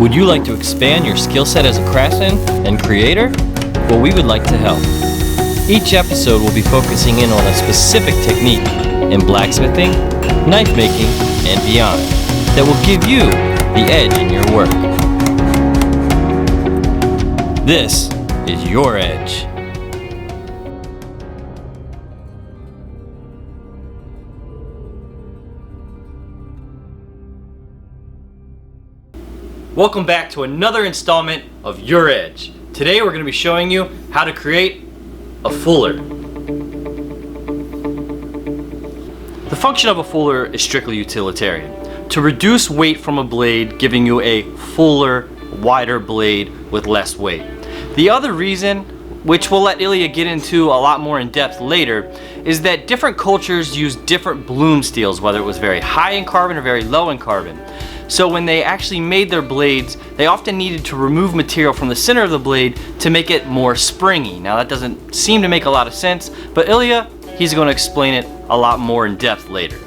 Would you like to expand your skill set as a craftsman and creator? Well, we would like to help. Each episode will be focusing in on a specific technique in blacksmithing, knife making, and beyond that will give you the edge in your work. This is your edge. Welcome back to another installment of Your Edge. Today we're going to be showing you how to create a fuller. The function of a fuller is strictly utilitarian. To reduce weight from a blade, giving you a fuller, wider blade with less weight. The other reason, which we'll let Ilya get into a lot more in depth later, is that different cultures use different bloom steels, whether it was very high in carbon or very low in carbon. So when they actually made their blades, they often needed to remove material from the center of the blade to make it more springy. Now that doesn't seem to make a lot of sense, but Ilya, he's going to explain it a lot more in depth later.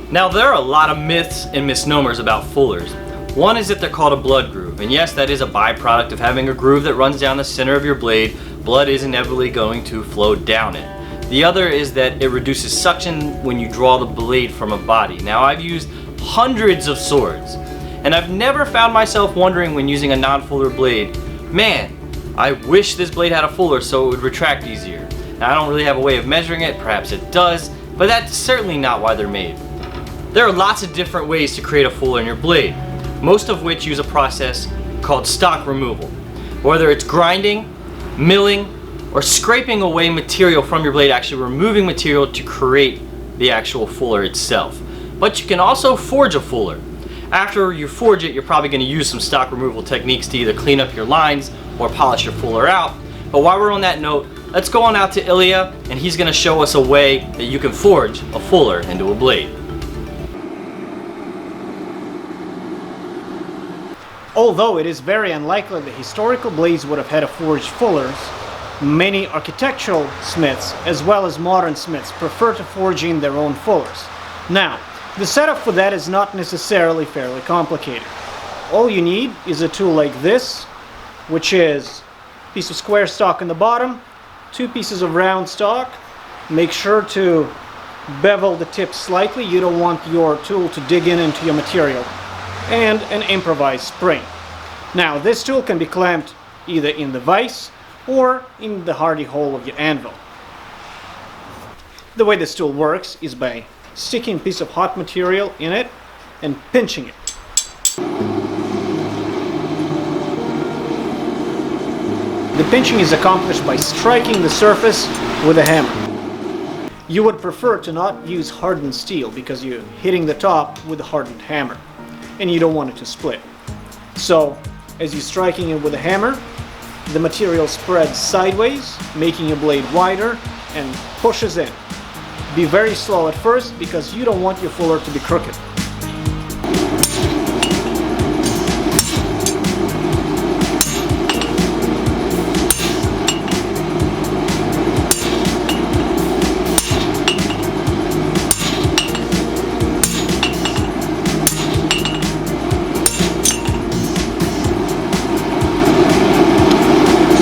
Now there are a lot of myths and misnomers about fullers. One is that they're called a blood groove, and yes, that is a byproduct of having a groove that runs down the center of your blade. Blood is inevitably going to flow down it. The other is that it reduces suction when you draw the blade from a body. Now I've used hundreds of swords, and I've never found myself wondering when using a non-fuller blade, man, I wish this blade had a fuller so it would retract easier. Now I don't really have a way of measuring it, perhaps it does, but that's certainly not why they're made. There are lots of different ways to create a fuller in your blade, most of which use a process called stock removal. Whether it's grinding, milling, or scraping away material from your blade, actually removing material to create the actual fuller itself. But you can also forge a fuller. After you forge it, you're probably going to use some stock removal techniques to either clean up your lines or polish your fuller out. But while we're on that note, let's go on out to Ilya, and he's going to show us a way that you can forge a fuller into a blade. Although it is very unlikely that historical blades would have had a forged fullers, many architectural smiths as well as modern smiths prefer to forge in their own fullers. Now, the setup for that is not necessarily fairly complicated. All you need is a tool like this, which is a piece of square stock in the bottom, two pieces of round stock. Make sure to bevel the tip slightly, you don't want your tool to dig into your material, and an improvised spring. Now this tool can be clamped either in the vise or in the hardy hole of your anvil. The way this tool works is by sticking a piece of hot material in it and pinching it. The pinching is accomplished by striking the surface with a hammer. You would prefer to not use hardened steel because you're hitting the top with a hardened hammer and you don't want it to split. So as you're striking it with a hammer, the material spreads sideways, making your blade wider and pushes in. Be very slow at first because you don't want your fuller to be crooked.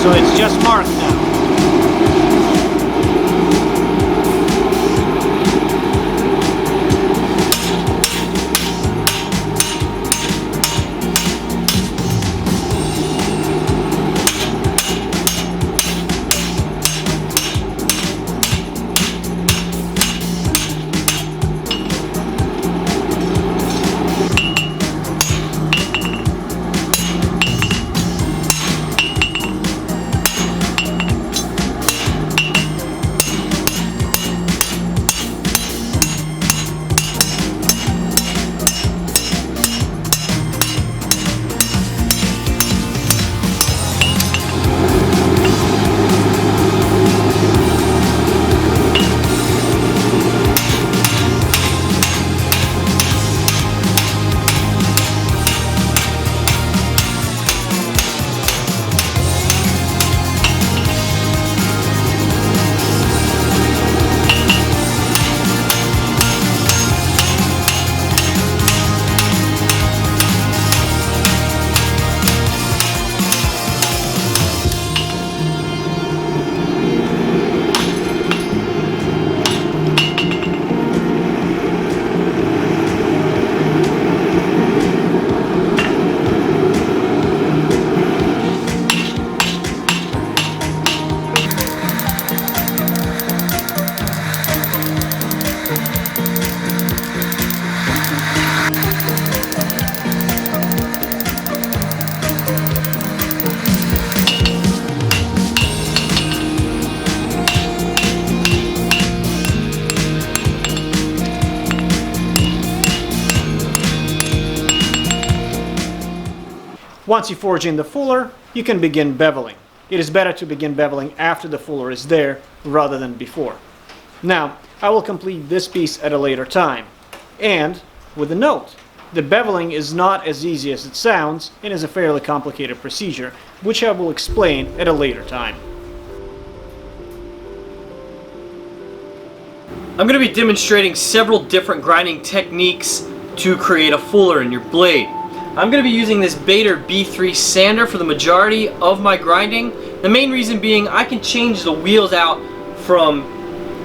So it's just marked now. Once you forge in the fuller, you can begin beveling. It is better to begin beveling after the fuller is there rather than before. Now, I will complete this piece at a later time. And, with a note, the beveling is not as easy as it sounds and is a fairly complicated procedure, which I will explain at a later time. I'm going to be demonstrating several different grinding techniques to create a fuller in your blade. I'm going to be using this Bader B3 sander for the majority of my grinding. The main reason being I can change the wheels out from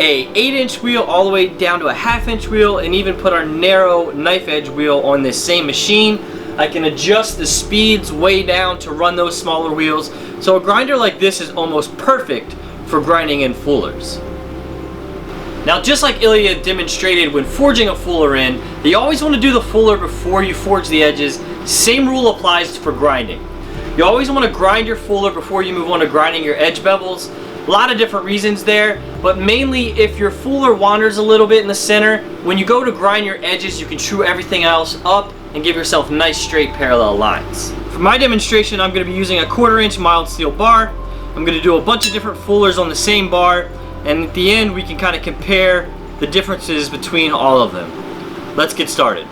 a 8-inch wheel all the way down to a 1/2-inch wheel, and even put our narrow knife edge wheel on this same machine. I can adjust the speeds way down to run those smaller wheels. So a grinder like this is almost perfect for grinding in fullers. Now, just like Ilya demonstrated when forging a fuller in, you always want to do the fuller before you forge the edges. Same rule applies for grinding. You always want to grind your fuller before you move on to grinding your edge bevels. A lot of different reasons there, but mainly if your fuller wanders a little bit in the center, when you go to grind your edges, you can true everything else up and give yourself nice straight parallel lines. For my demonstration, I'm going to be using a 1/4-inch mild steel bar. I'm going to do a bunch of different fullers on the same bar, and at the end we can kind of compare the differences between all of them. Let's get started.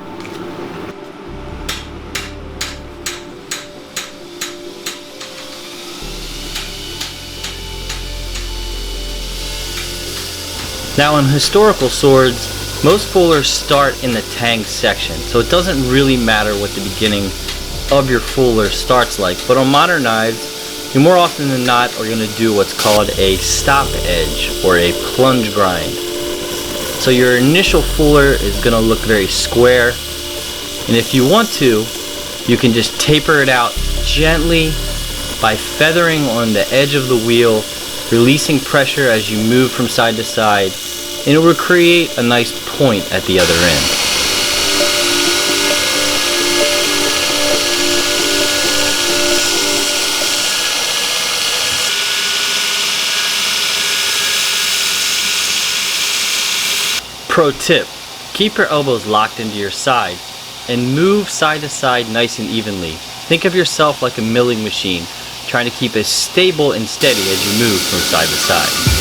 Now, on historical swords, most fullers start in the tang section, so it doesn't really matter what the beginning of your fuller starts like. But on modern knives, you more often than not are going to do what's called a stop edge or a plunge grind. So your initial fuller is going to look very square, and if you want to, you can just taper it out gently by feathering on the edge of the wheel, releasing pressure as you move from side to side, and it will create a nice point at the other end. Pro tip, keep your elbows locked into your side and move side to side nice and evenly. Think of yourself like a milling machine, trying to keep as stable and steady as you move from side to side.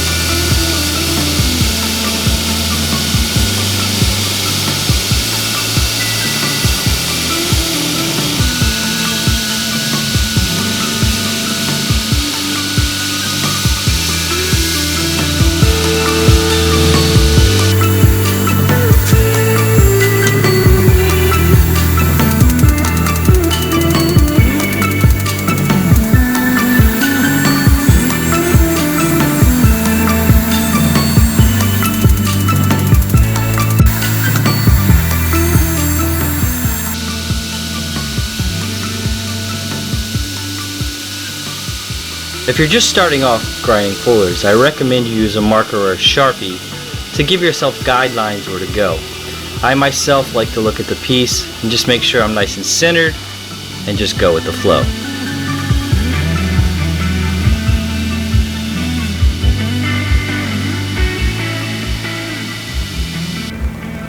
If you're just starting off grinding fullers, I recommend you use a marker or a Sharpie to give yourself guidelines where to go. I myself like to look at the piece and just make sure I'm nice and centered and just go with the flow.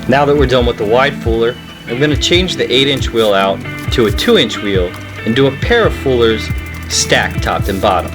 Now that we're done with the wide fuller, I'm going to change the 8-inch wheel out to a 2-inch wheel and do a pair of fullers stacked top and bottom.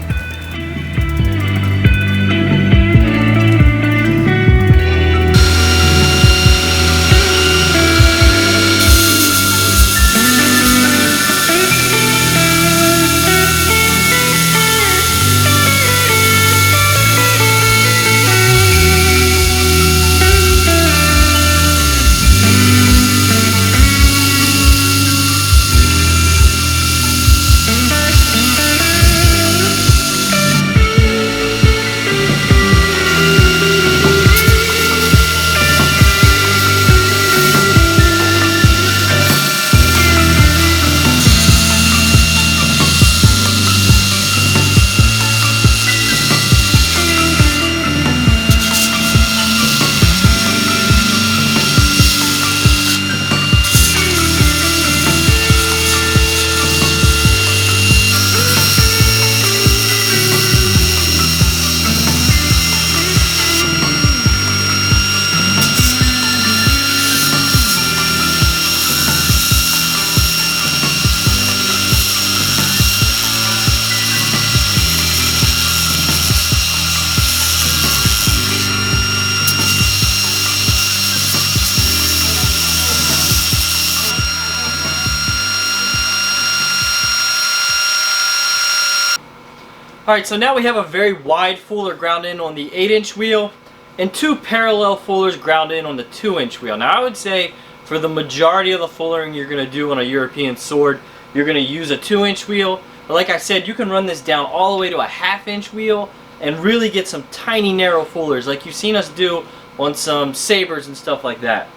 Alright, so now we have a very wide fuller ground in on the 8-inch wheel and two parallel fullers ground in on the 2-inch wheel. Now I would say for the majority of the fullering you're going to do on a European sword, you're going to use a 2-inch wheel. But like I said, you can run this down all the way to a 1/2-inch wheel and really get some tiny narrow fullers like you've seen us do on some sabers and stuff like that.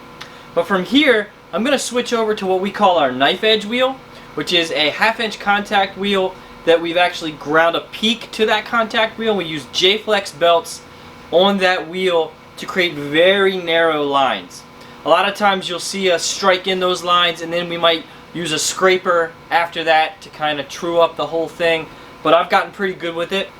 But from here, I'm going to switch over to what we call our knife edge wheel, which is a 1/2-inch contact wheel that we've actually ground a peak to that contact wheel. We use J-flex belts on that wheel to create very narrow lines. A lot of times you'll see us strike in those lines and then we might use a scraper after that to kind of true up the whole thing, but I've gotten pretty good with it.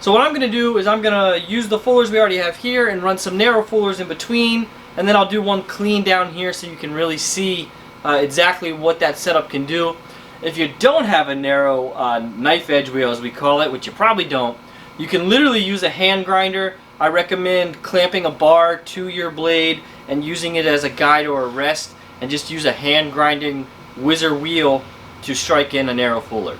So what I'm going to do is I'm going to use the fullers we already have here and run some narrow fullers in between, and then I'll do one clean down here so you can really see exactly what that setup can do. If you don't have a narrow knife edge wheel, as we call it, which you probably don't, you can literally use a hand grinder. I recommend clamping a bar to your blade and using it as a guide or a rest, and just use a hand grinding whizzer wheel to strike in a narrow fuller.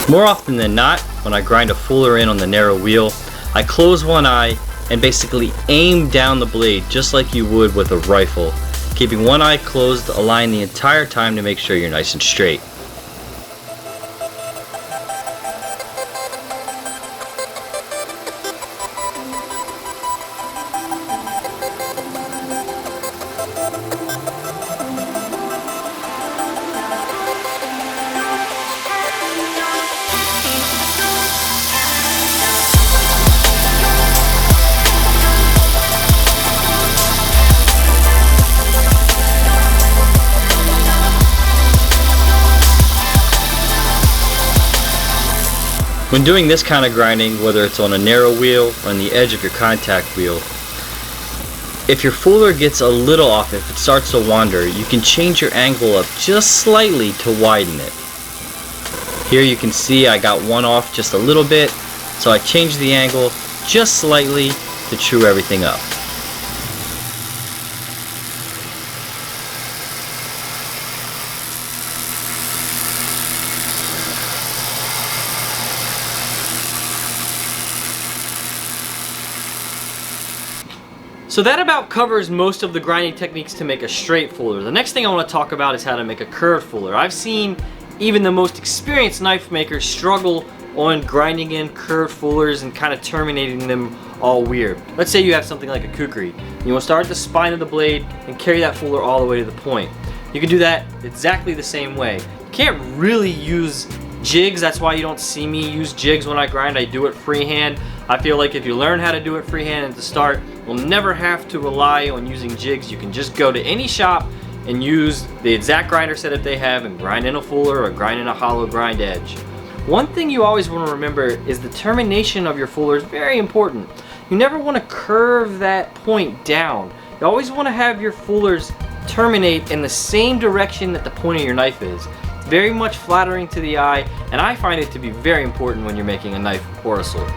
More often than not, when I grind a fuller in on the narrow wheel, I close one eye and basically aim down the blade just like you would with a rifle, keeping one eye closed aligned the entire time to make sure you're nice and straight. When doing this kind of grinding, whether it's on a narrow wheel or on the edge of your contact wheel, if your fuller gets a little off, if it starts to wander, you can change your angle up just slightly to widen it. Here you can see I got one off just a little bit, so I changed the angle just slightly to true everything up. So that about covers most of the grinding techniques to make a straight fuller. The next thing I want to talk about is how to make a curved fuller. I've seen even the most experienced knife makers struggle on grinding in curved fullers and kind of terminating them all weird. Let's say you have something like a kukri. You want to start at the spine of the blade and carry that fuller all the way to the point. You can do that exactly the same way. You can't really use jigs, that's why you don't see me use jigs when I grind. I do it freehand. I feel like if you learn how to do it freehand at the start, you'll never have to rely on using jigs. You can just go to any shop and use the exact grinder setup they have and grind in a fuller or grind in a hollow grind edge. One thing you always want to remember is the termination of your fuller is very important. You never want to curve that point down. You always want to have your fullers terminate in the same direction that the point of your knife is. It's very much flattering to the eye, and I find it to be very important when you're making a knife or a sword.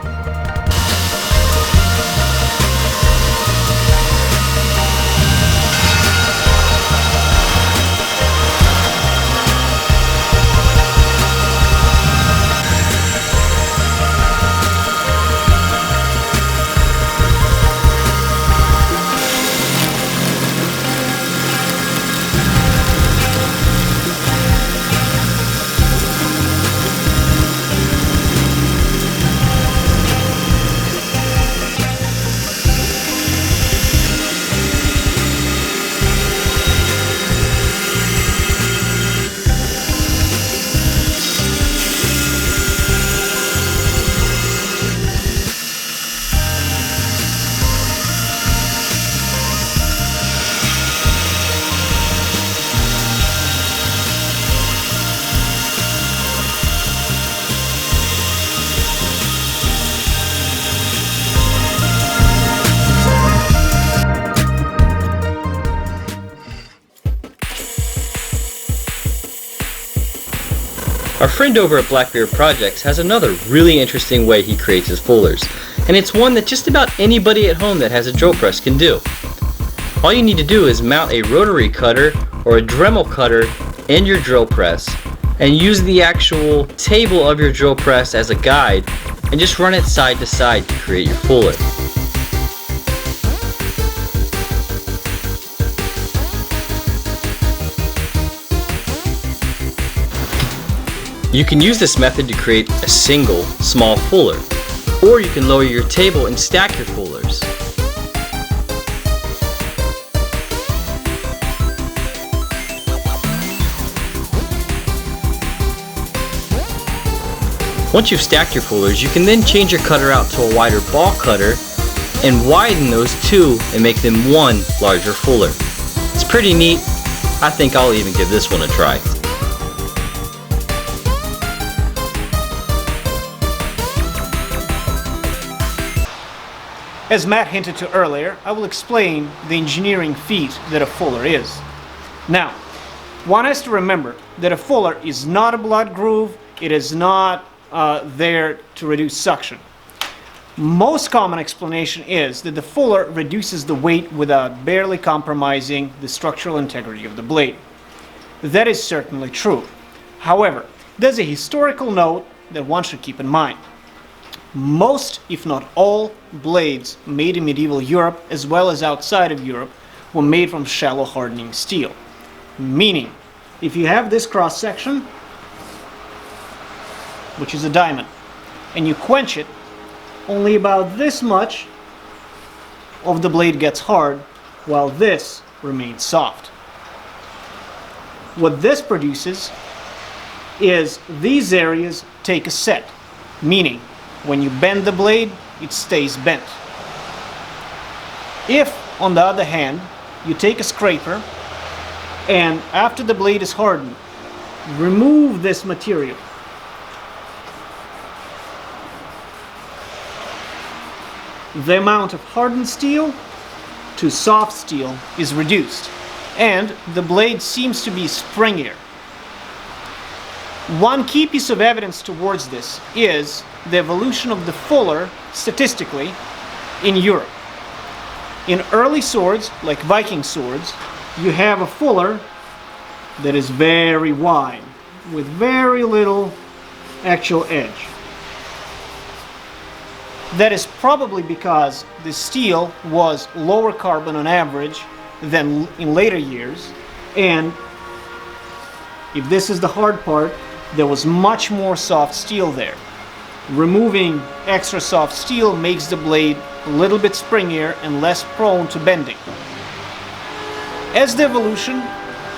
Our friend over at Blackbeard Projects has another really interesting way he creates his fullers, and it's one that just about anybody at home that has a drill press can do. All you need to do is mount a rotary cutter or a Dremel cutter in your drill press and use the actual table of your drill press as a guide and just run it side to side to create your fuller. You can use this method to create a single small fuller, or you can lower your table and stack your fullers. Once you've stacked your fullers, you can then change your cutter out to a wider ball cutter and widen those two and make them one larger fuller. It's pretty neat. I think I'll even give this one a try. As Matt hinted to earlier, I will explain the engineering feat that a fuller is. Now, one has to remember that a fuller is not a blood groove, it is not there to reduce suction. Most common explanation is that the fuller reduces the weight without barely compromising the structural integrity of the blade. That is certainly true. However, there's a historical note that one should keep in mind. Most, if not all, blades made in medieval Europe, as well as outside of Europe, were made from shallow hardening steel. Meaning, if you have this cross section, which is a diamond, and you quench it, only about this much of the blade gets hard, while this remains soft. What this produces is these areas take a set, meaning when you bend the blade, it stays bent. If, on the other hand, you take a scraper and after the blade is hardened, remove this material, the amount of hardened steel to soft steel is reduced, and the blade seems to be springier. One key piece of evidence towards this is the evolution of the fuller, statistically, in Europe. In early swords, like Viking swords, you have a fuller that is very wide, with very little actual edge. That is probably because the steel was lower carbon on average than in later years, and if this is the hard part, there was much more soft steel there. Removing extra soft steel makes the blade a little bit springier and less prone to bending. As the evolution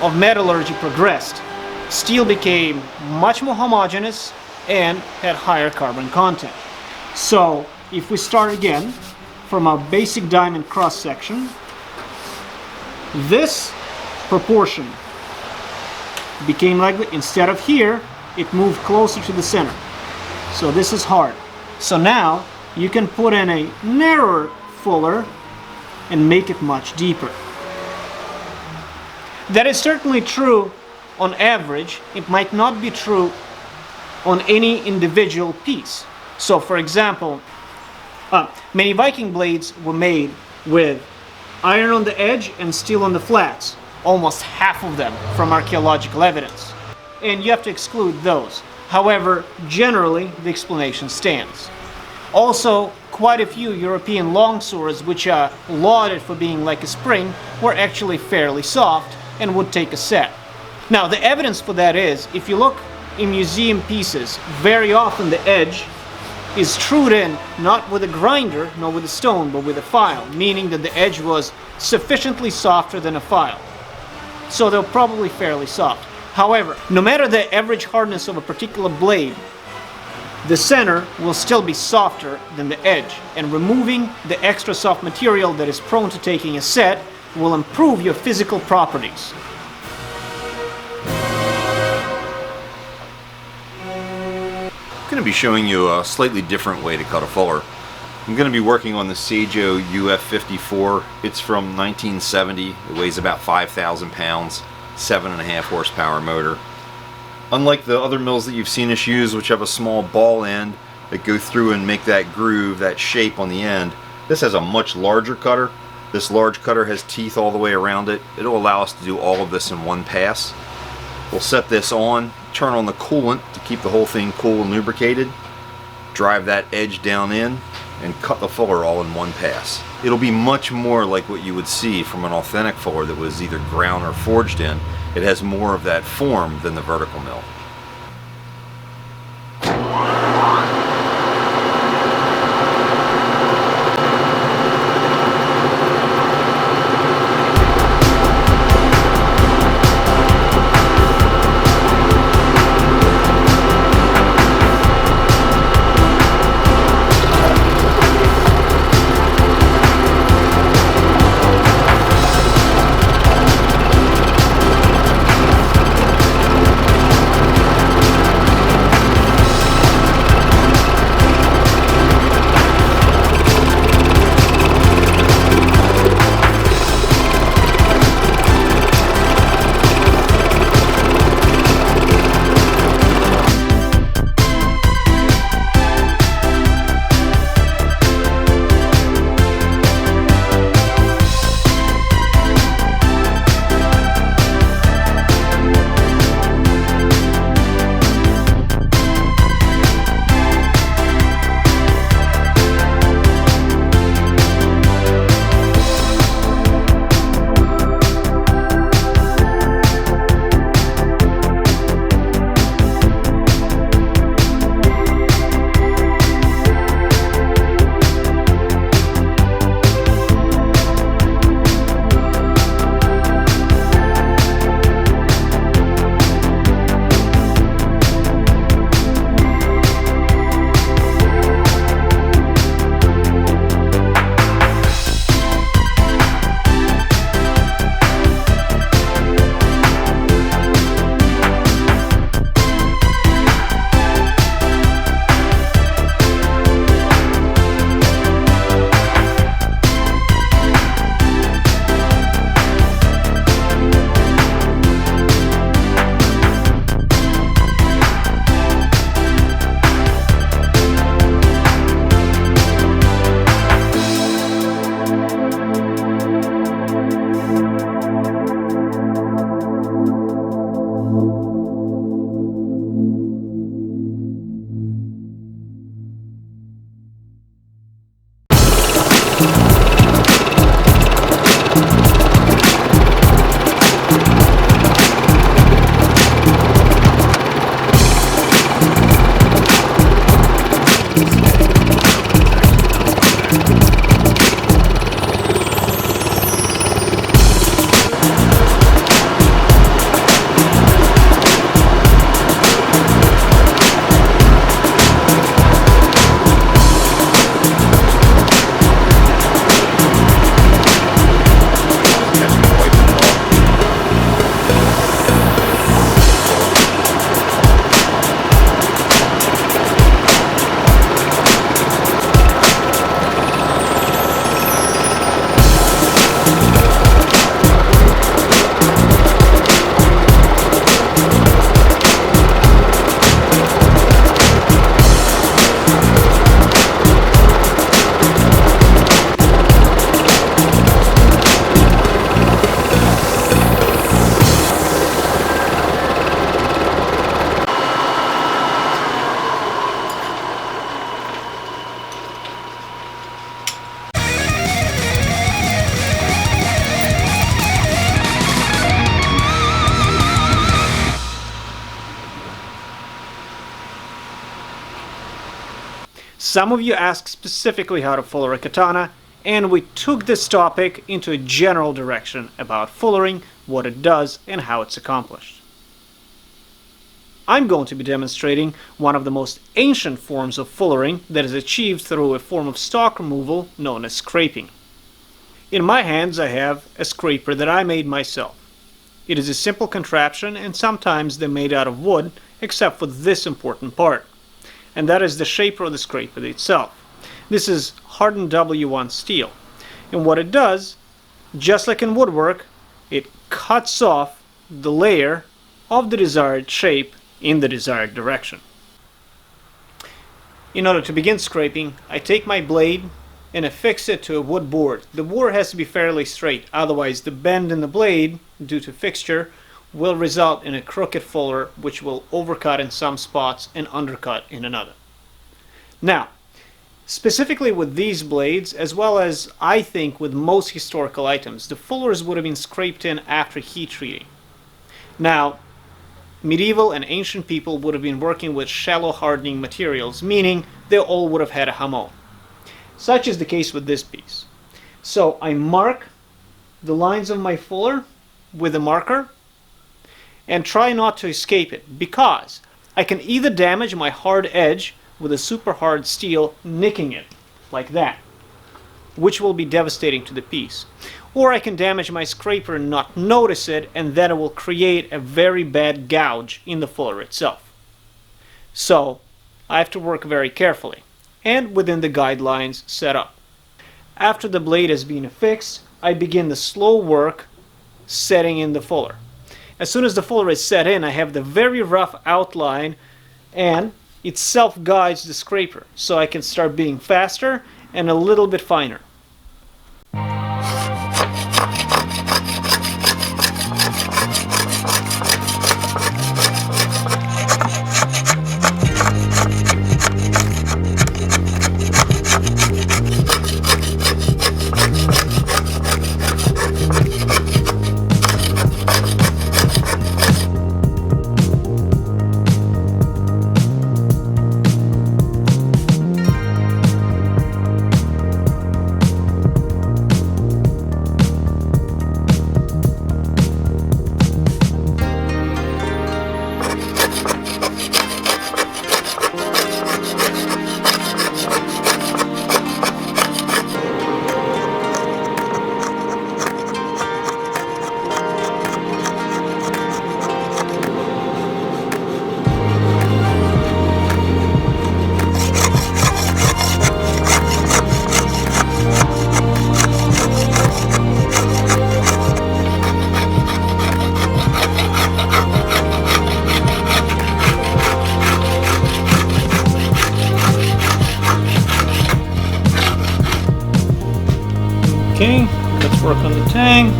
of metallurgy progressed, steel became much more homogeneous and had higher carbon content. So, if we start again from our basic diamond cross section, this proportion became like, instead of here, it moved closer to the center. So this is hard. So now you can put in a narrower fuller and make it much deeper. That is certainly true on average. It might not be true on any individual piece. So for example, many Viking blades were made with iron on the edge and steel on the flats, almost half of them from archaeological evidence. And you have to exclude those. However, generally, the explanation stands. Also, quite a few European longswords, which are lauded for being like a spring, were actually fairly soft and would take a set. Now, the evidence for that is, if you look in museum pieces, very often the edge is trued in not with a grinder, nor with a stone, but with a file, meaning that the edge was sufficiently softer than a file. So they're probably fairly soft. However, no matter the average hardness of a particular blade, the center will still be softer than the edge, and removing the extra soft material that is prone to taking a set will improve your physical properties. I'm going to be showing you a slightly different way to cut a fuller. I'm going to be working on the Swage UF54. It's from 1970. It weighs about 5,000 pounds, 7.5 horsepower motor. Unlike the other mills that you've seen us use, which have a small ball end that go through and make that groove, that shape on the end, this has a much larger cutter. This large cutter has teeth all the way around it. It'll allow us to do all of this in one pass. We'll set this on, turn on the coolant to keep the whole thing cool and lubricated, drive that edge down in, and cut the fuller all in one pass. It'll be much more like what you would see from an authentic fuller that was either ground or forged in. It has more of that form than the vertical mill. Some of you asked specifically how to fuller a katana, and we took this topic into a general direction about fullering, what it does, and how it's accomplished. I'm going to be demonstrating one of the most ancient forms of fullering that is achieved through a form of stock removal known as scraping. In my hands I have a scraper that I made myself. It is a simple contraption, and sometimes they're made out of wood, except for this important part, and that is the shaper of the scraper itself. This is hardened W1 steel, and what it does, just like in woodwork, it cuts off the layer of the desired shape in the desired direction. In order to begin scraping, I take my blade and affix it to a wood board. The board has to be fairly straight, otherwise the bend in the blade, due to fixture, will result in a crooked fuller which will overcut in some spots and undercut in another. Now, specifically with these blades, as well as I think with most historical items, the fullers would have been scraped in after heat treating. Now, medieval and ancient people would have been working with shallow hardening materials, meaning they all would have had a hamon. Such is the case with this piece. So I mark the lines of my fuller with a marker and try not to escape it, because I can either damage my hard edge with a super hard steel, nicking it like that, which will be devastating to the piece, or I can damage my scraper and not notice it, and then it will create a very bad gouge in the fuller itself. So I have to work very carefully and within the guidelines set up. After the blade has been affixed, I begin the slow work setting in the fuller. As soon as the fuller is set in, I have the very rough outline, and it self-guides the scraper, so I can start being faster and a little bit finer. Okay, let's work on the tang.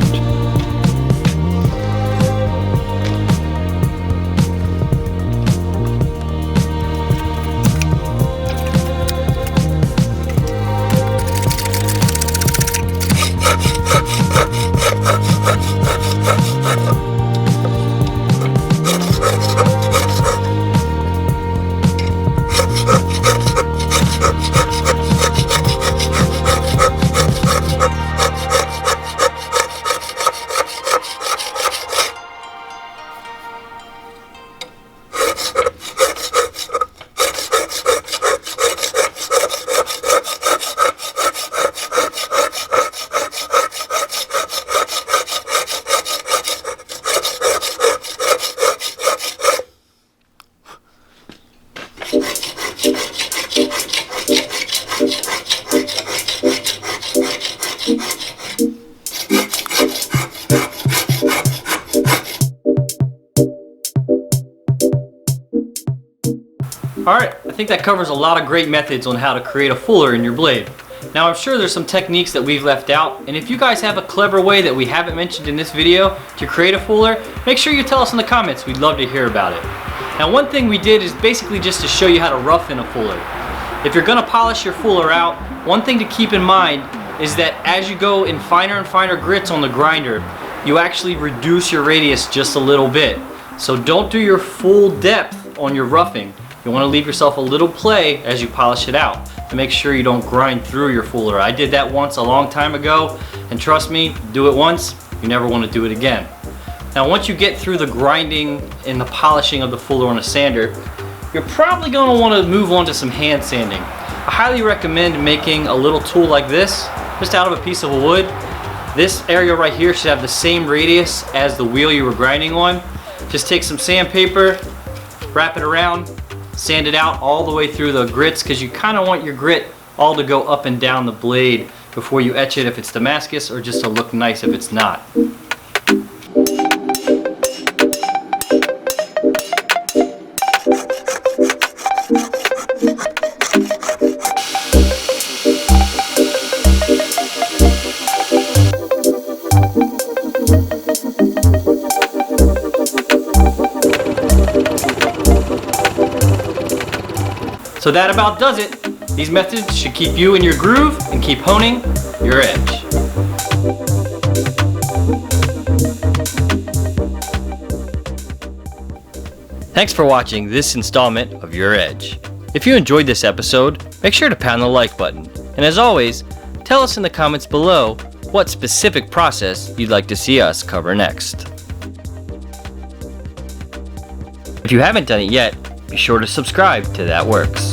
Alright, I think that covers a lot of great methods on how to create a fuller in your blade. Now I'm sure there's some techniques that we've left out, and if you guys have a clever way that we haven't mentioned in this video to create a fuller, make sure you tell us in the comments. We'd love to hear about it. Now one thing we did is basically just to show you how to roughen a fuller. If you're going to polish your fuller out, one thing to keep in mind is that as you go in finer and finer grits on the grinder, you actually reduce your radius just a little bit. So don't do your full depth on your roughing. You want to leave yourself a little play as you polish it out to make sure you don't grind through your fuller. I did that once a long time ago, and trust me, do it once, you never want to do it again. Now once you get through the grinding and the polishing of the fuller on a sander, you're probably going to want to move on to some hand sanding. I highly recommend making a little tool like this, just out of a piece of wood. This area right here should have the same radius as the wheel you were grinding on. Just take some sandpaper, wrap it around, sand it out all the way through the grits, because you kind of want your grit all to go up and down the blade before you etch it if it's Damascus, or just to look nice if it's not. So that about does it. These methods should keep you in your groove and keep honing your edge. Thanks for watching this installment of Your Edge. If you enjoyed this episode, make sure to pound the like button. And as always, tell us in the comments below what specific process you'd like to see us cover next. If you haven't done it yet, be sure to subscribe to That Works.